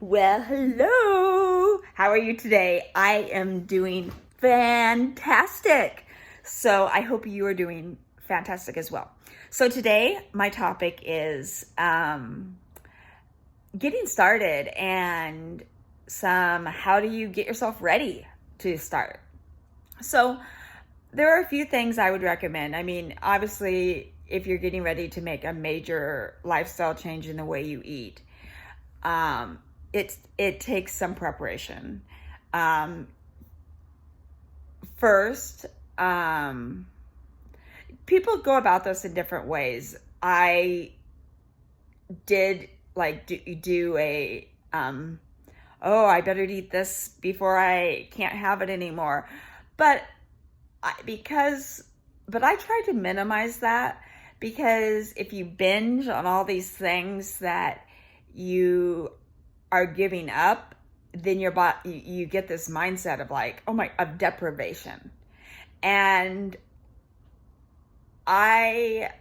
Well, hello. How are you today? I am doing fantastic. So I hope you are doing fantastic as well. So today, my topic is getting started and how do you get yourself ready to start? So there are a few things I would recommend. I mean, obviously, if you're getting ready to make a major lifestyle change in the way you eat, it takes some preparation. First, people go about this in different ways. I did do a oh, I better eat this before I can't have it anymore, but I try to minimize that, because if you binge on all these things that you are giving up, then your body, you get this mindset of of deprivation. And I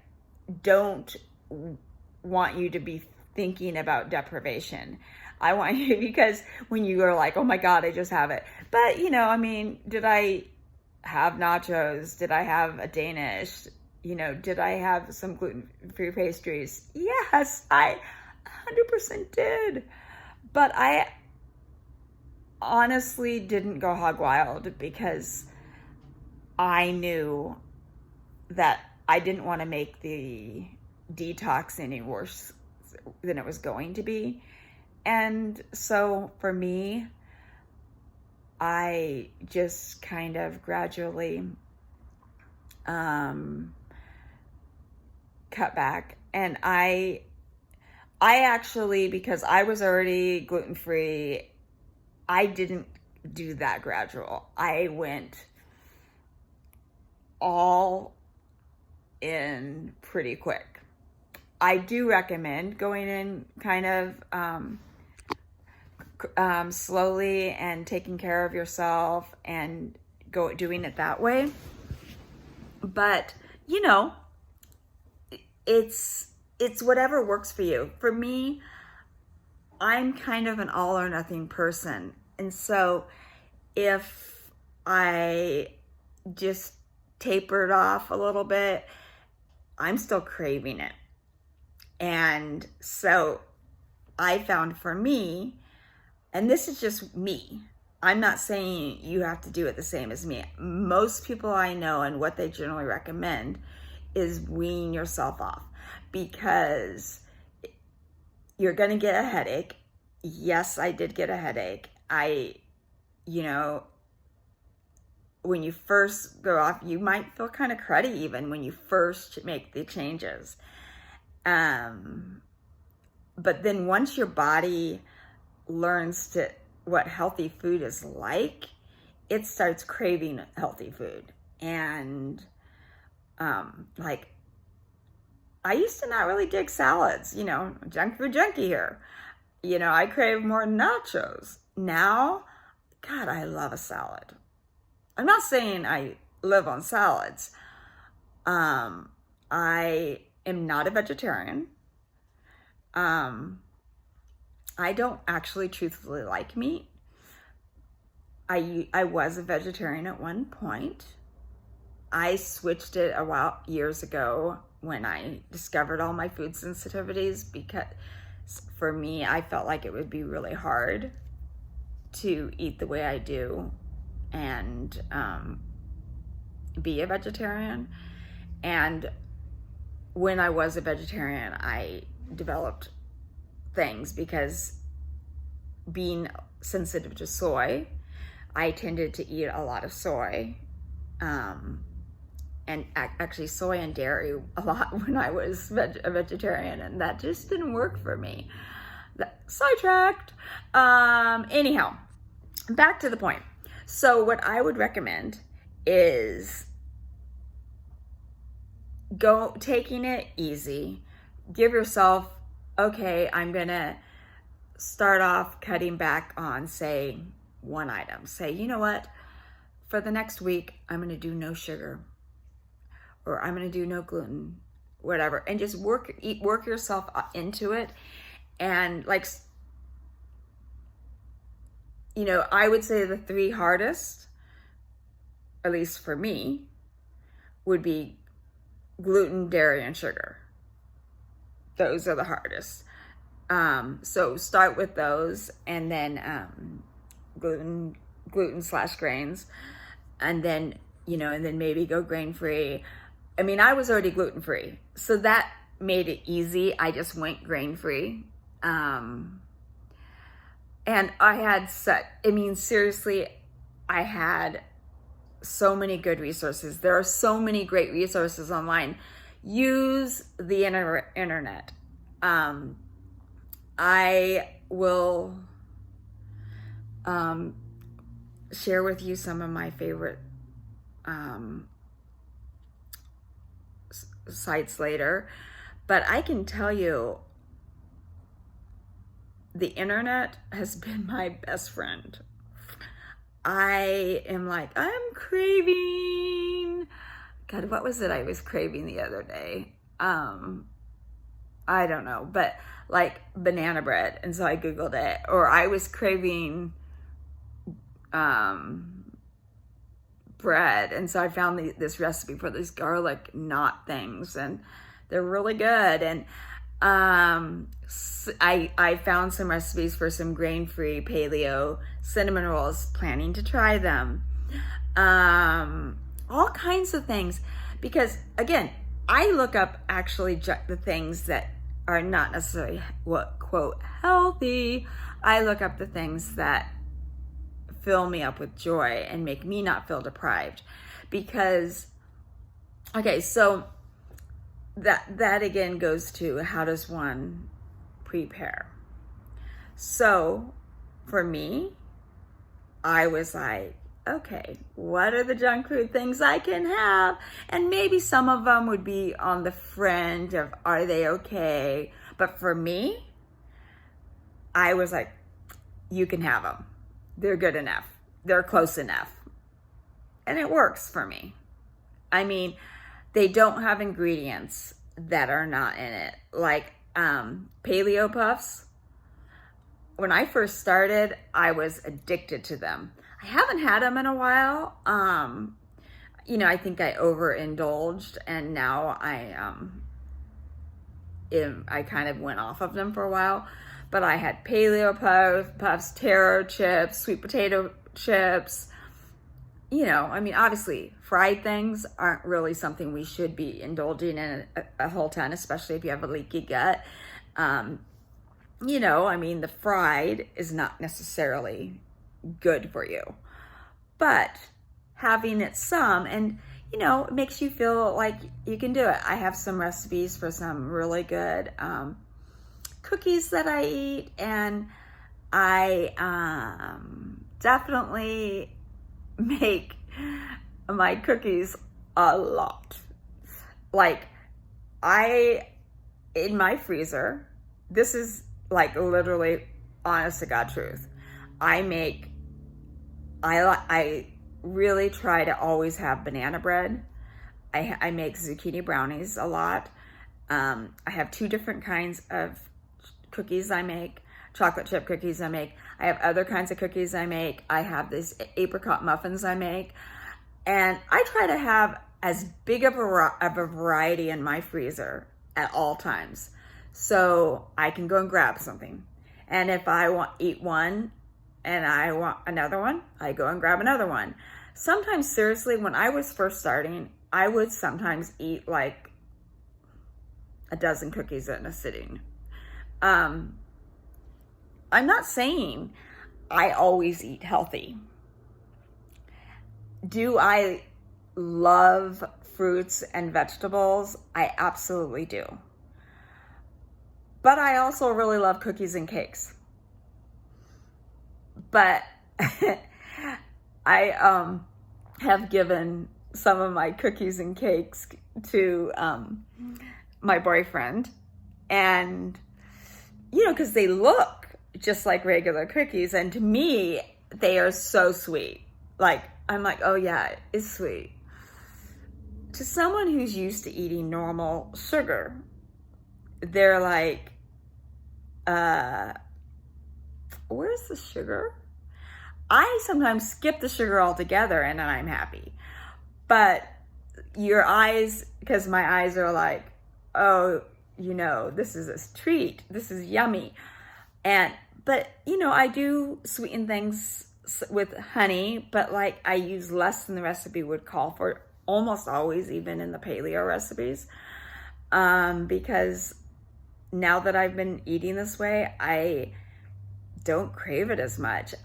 don't want you to be thinking about deprivation. I want you, because when you are like, oh my God, I just have it. But did I have nachos? Did I have a Danish? Did I have some gluten-free pastries? Yes, I 100% did. But I honestly didn't go hog wild, because I knew that I didn't want to make the detox any worse than it was going to be. And so for me, I just kind of gradually cut back. And I actually, because I was already gluten-free, I didn't do that gradual. I went all in pretty quick. I do recommend going in kind of slowly and taking care of yourself and doing it that way. But it's whatever works for you. For me, I'm kind of an all or nothing person. And so if I just tapered off a little bit, I'm still craving it. And so I found, for me, and this is just me, I'm not saying you have to do it the same as me. Most people I know, and what they generally recommend, is wean yourself off, because you're going to get a headache. Yes, I did get a headache. When you first go off, you might feel kind of cruddy even when you first make the changes. But then once your body learns what healthy food is like, it starts craving healthy food. And I used to not really dig salads, junk food junkie here. I crave more nachos. Now, God, I love a salad. I'm not saying I live on salads. I am not a vegetarian. I don't actually truthfully like meat. I was a vegetarian at one point. I switched it years ago when I discovered all my food sensitivities, because for me, I felt like it would be really hard to eat the way I do and be a vegetarian. And when I was a vegetarian, I developed things, because being sensitive to soy, I tended to eat a lot of soy, and actually soy and dairy a lot when I was a vegetarian, and that just didn't work for me. Sidetracked. Anyhow, back to the point. So what I would recommend is taking it easy. Give yourself, okay, I'm gonna start off cutting back on, say, one item. Say, you know what, for the next week, I'm gonna do no sugar, or I'm gonna do no gluten, whatever, and just work yourself into it. And I would say the three hardest, at least for me, would be gluten, dairy, and sugar. Those are the hardest. So start with those, and then gluten slash grains, and then maybe go grain free. I mean, I was already gluten free, so that made it easy. I just went grain free. And I had seriously, I had so many good resources. There are so many great resources online. Use the internet. I will share with you some of my favorite sites later, but I can tell you the internet has been my best friend. I am like, I'm craving, God, what was it I was craving the other day? I don't know, but like banana bread. And so I Googled it. Or I was craving bread. And so I found this recipe for these garlic knot things, and they're really good. And I found some recipes for some grain-free paleo cinnamon rolls, planning to try them. All kinds of things, because again, I look up actually the things that are not necessarily what quote healthy. I look up the things that fill me up with joy and make me not feel deprived. Because, okay, so that again goes to, how does one prepare? So for me, I was like, okay, what are the junk food things I can have? And maybe some of them would be on the fringe of, are they okay? But for me, I was like, you can have them. They're good enough. They're close enough. And it works for me. I mean, they don't have ingredients that are not in it. Like paleo puffs. When I first started, I was addicted to them. I haven't had them in a while. I think I overindulged, and now I kind of went off of them for a while. But I had paleo puffs, taro chips, sweet potato chips. Obviously, fried things aren't really something we should be indulging in a whole ton, especially if you have a leaky gut. The fried is not necessarily good for you, but having it some, and it makes you feel like you can do it. I have some recipes for some really good cookies that I eat, and I definitely make my cookies a lot. Like, in my freezer, this is like literally honest to God truth, I really try to always have banana bread. I make zucchini brownies a lot. I have 2 different kinds of cookies I make. Chocolate chip cookies I make. I have other kinds of cookies I make. I have these apricot muffins I make. And I try to have as big of a variety in my freezer at all times, so I can go and grab something. And if I eat one and I want another one, I go and grab another one. Sometimes, seriously, when I was first starting, I would sometimes eat like a dozen cookies in a sitting. I'm not saying I always eat healthy. Do I love fruits and vegetables? I absolutely do. But I also really love cookies and cakes. But I have given some of my cookies and cakes to my boyfriend, and because they look just like regular cookies, and to me they are so sweet. Like, I'm like, oh yeah, it's sweet. To someone who's used to eating normal sugar, they're like, where's the sugar? I sometimes skip the sugar altogether and then I'm happy. But your eyes, because my eyes are like, oh, this is a treat. This is yummy. But I do sweeten things with honey, but like I use less than the recipe would call for, almost always, even in the paleo recipes. Because now that I've been eating this way, I don't crave it as much.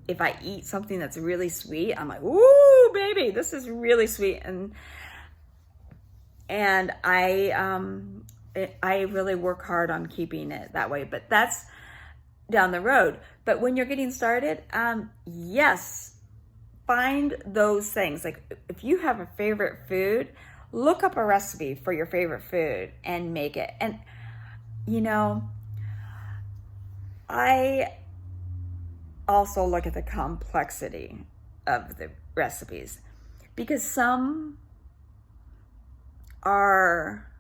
If I eat something that's really sweet, I'm like, ooh, baby, this is really sweet. And I really work hard on keeping it that way, but that's down the road. But when you're getting started, yes, find those things. Like if you have a favorite food, look up a recipe for your favorite food and make it. And I also look at the complexity of the recipes, because some are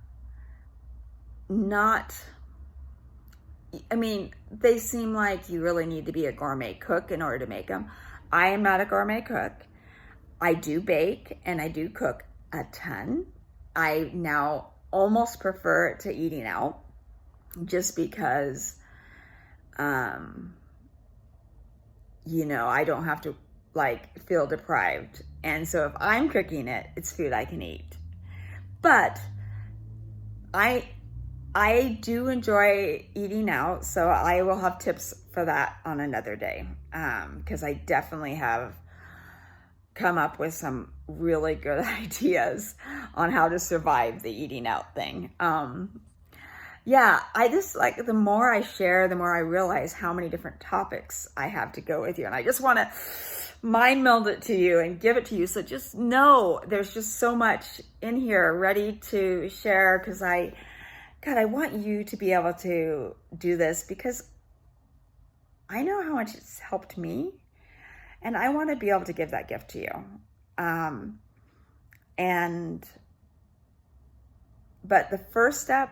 not, they seem like you really need to be a gourmet cook in order to make them. I am not a gourmet cook. I do bake and I do cook a ton. I now almost prefer it to eating out, just because I don't have to feel deprived. And so if I'm cooking it, it's food I can eat. But I do enjoy eating out, so I will have tips for that on another day, because I definitely have come up with some really good ideas on how to survive the eating out thing. Yeah, I just the more I share, the more I realize how many different topics I have to go with you. And I just want to mind meld it to you and give it to you. So just know there's just so much in here ready to share, because I want you to be able to do this, because I know how much it's helped me, and I want to be able to give that gift to you. But the first step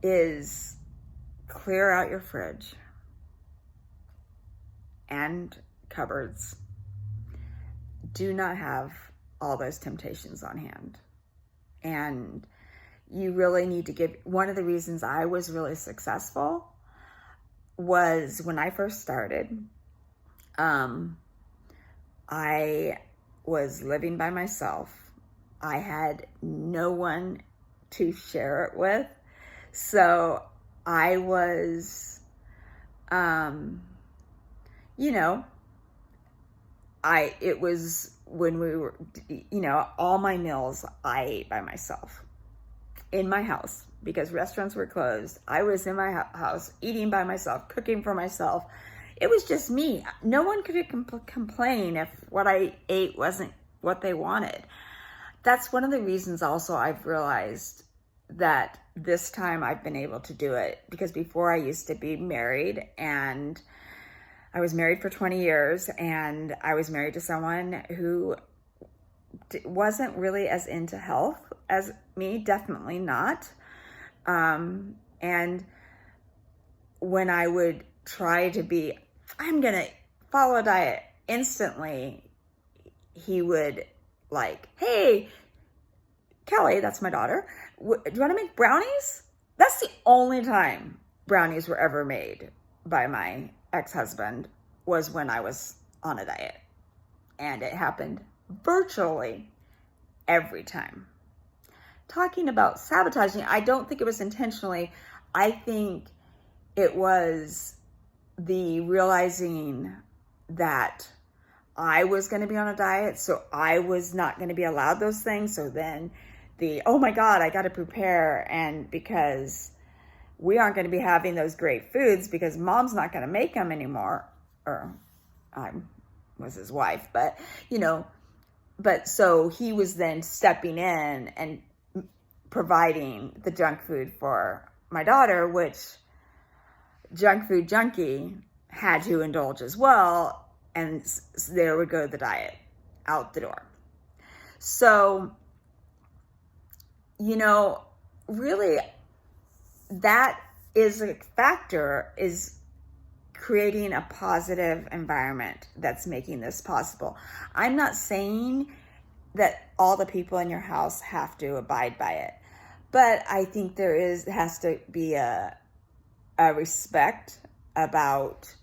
is clear out your fridge and cupboards. Do not have all those temptations on hand. And you really need to give, one of the reasons I was really successful was when I first started, I was living by myself. I had no one to share it with. So I was, it was when we were, all my meals I ate by myself in my house, because restaurants were closed. I was in my house eating by myself, cooking for myself. It was just me. No one could complain if what I ate wasn't what they wanted. That's one of the reasons also I've realized that this time I've been able to do it, because before I used to be married, and I was married for 20 years, and I was married to someone who wasn't really as into health as me, definitely not. And when I would try to be, I'm gonna follow a diet instantly, he would hey, Kelly, that's my daughter, do you want to make brownies? That's the only time brownies were ever made by my ex-husband, was when I was on a diet. And it happened virtually every time. Talking about sabotaging, I don't think it was intentionally. I think it was the realizing that I was going to be on a diet, so I was not going to be allowed those things. So then oh my God, I got to prepare. And because we aren't going to be having those great foods because mom's not going to make them anymore, or I was his wife, but so he was then stepping in and providing the junk food for my daughter, which junk food junkie had to indulge as well. And there would go the diet out the door. So, really, that is a factor, is creating a positive environment that's making this possible. I'm not saying that all the people in your house have to abide by it, but I think has to be a respect about,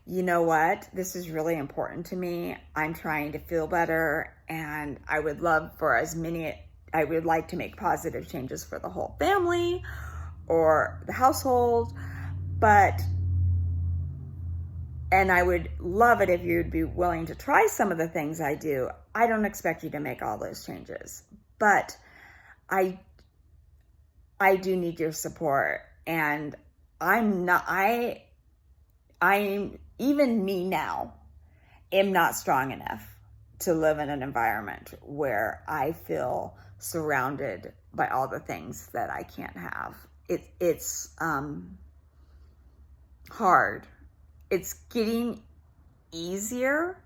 you know what, this is really important to me. I'm trying to feel better, and I would like to make positive changes for the whole family or the household, and I would love it if you'd be willing to try some of the things I do. I don't expect you to make all those changes, but I do need your support. And I'm even me now, am not strong enough to live in an environment where I feel surrounded by all the things that I can't have. It's hard. It's getting easier,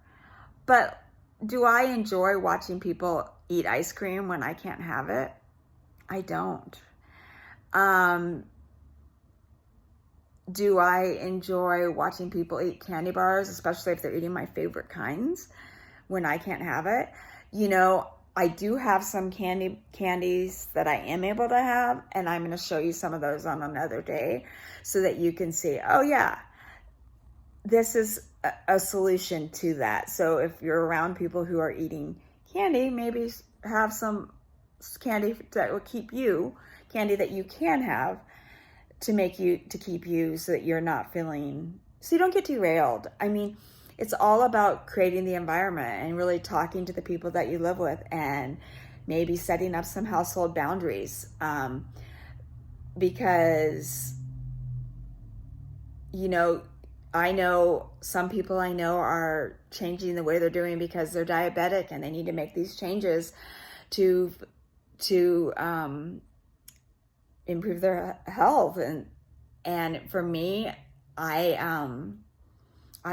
but do I enjoy watching people eat ice cream when I can't have it? I don't. Do I enjoy watching people eat candy bars, especially if they're eating my favorite kinds, when I can't have it? You know, I do have some candies that I am able to have, and I'm going to show you some of those on another day so that you can see, oh yeah, this is a solution to that. So if you're around people who are eating candy, maybe have some candy that will keep you, candy that you can have to keep you so that you're not feeling, so you don't get derailed. I mean, it's all about creating the environment and really talking to the people that you live with, and maybe setting up some household boundaries. Because, you know, I know some people I know are changing the way they're doing because they're diabetic and they need to make these changes to improve their health. And for me, I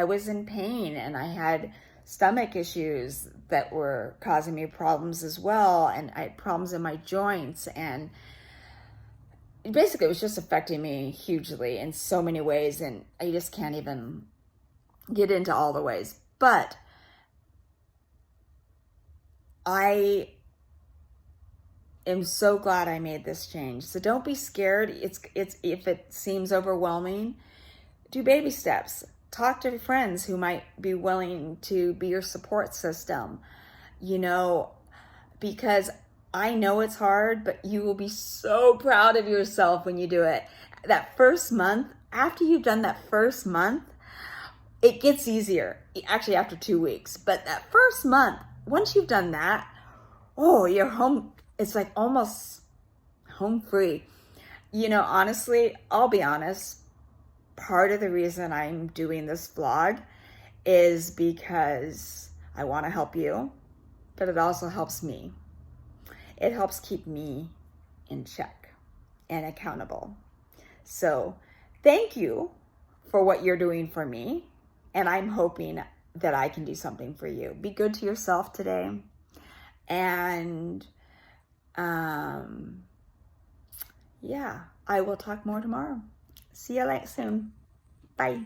was in pain, and I had stomach issues that were causing me problems as well, and I had problems in my joints, and basically it was just affecting me hugely in so many ways, and I just can't even get into all the ways. But I am so glad I made this change. So don't be scared. It's if it seems overwhelming, do baby steps. Talk to friends who might be willing to be your support system, you know, because I know it's hard, but you will be so proud of yourself when you do it. That first month, after you've done that first month, it gets easier. Actually, after 2 weeks. But that first month, once you've done that, oh, you're home. It's like almost home free. You know, honestly, I'll be honest. Part of the reason I'm doing this vlog is because I want to help you, but it also helps me. It helps keep me in check and accountable. So thank you for what you're doing for me, and I'm hoping that I can do something for you. Be good to yourself today, and yeah, I will talk more tomorrow. See you soon. Bye.